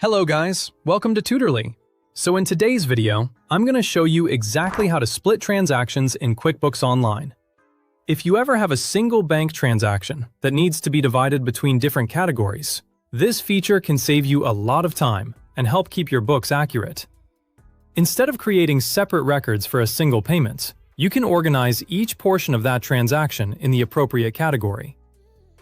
Hello guys, welcome to Tutorly. So in today's video, I'm going to show you exactly how to split transactions in QuickBooks Online. If you ever have a single bank transaction that needs to be divided between different categories, this feature can save you a lot of time and help keep your books accurate. Instead of creating separate records for a single payment, you can organize each portion of that transaction in the appropriate category.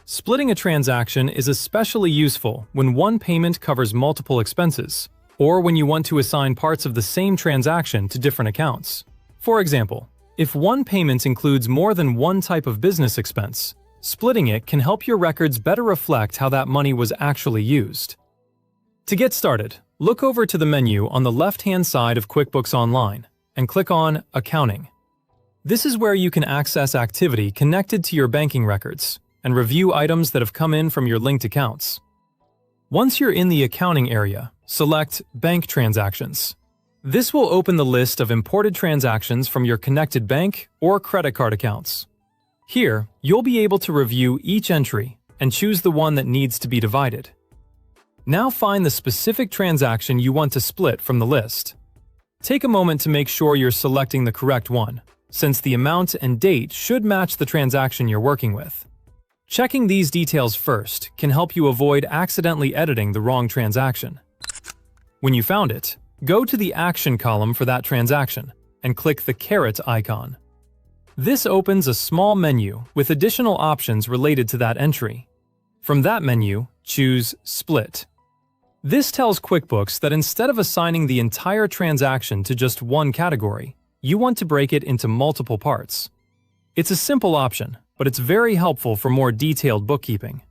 Splitting a transaction is especially useful when one payment covers multiple expenses, or when you want to assign parts of the same transaction to different accounts. For example, if one payment includes more than one type of business expense, splitting it can help your records better reflect how that money was actually used. To get started, look over to the menu on the left-hand side of QuickBooks Online and click on Accounting. This is where you can access activity connected to your banking records and review items that have come in from your linked accounts. Once you're in the accounting area, select Bank Transactions. This will open the list of imported transactions from your connected bank or credit card accounts. Here, you'll be able to review each entry and choose the one that needs to be divided. Now find the specific transaction you want to split from the list. Take a moment to make sure you're selecting the correct one, since the amount and date should match the transaction you're working with. Checking these details first can help you avoid accidentally editing the wrong transaction. When you found it, go to the Action column for that transaction and click the caret icon. This opens a small menu with additional options related to that entry. From that menu, choose Split. This tells QuickBooks that instead of assigning the entire transaction to just one category, you want to break it into multiple parts. It's a simple option, but it's very helpful for more detailed bookkeeping.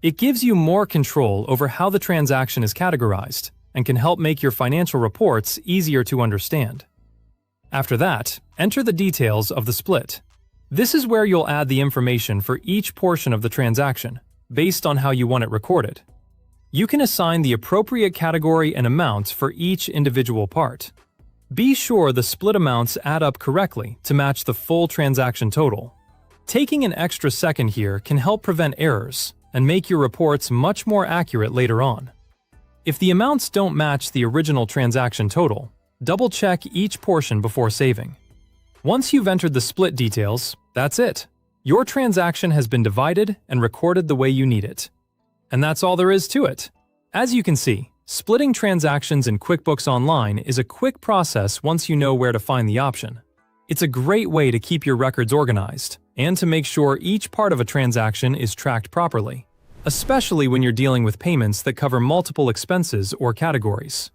It gives you more control over how the transaction is categorized and can help make your financial reports easier to understand. After that, enter the details of the split. This is where you'll add the information for each portion of the transaction, based on how you want it recorded. You can assign the appropriate category and amount for each individual part. Be sure the split amounts add up correctly to match the full transaction total. Taking an extra second here can help prevent errors and make your reports much more accurate later on. If the amounts don't match the original transaction total, double-check each portion before saving. Once you've entered the split details, that's it. Your transaction has been divided and recorded the way you need it. And that's all there is to it. As you can see, splitting transactions in QuickBooks Online is a quick process once you know where to find the option. It's a great way to keep your records organized and to make sure each part of a transaction is tracked properly, especially when you're dealing with payments that cover multiple expenses or categories.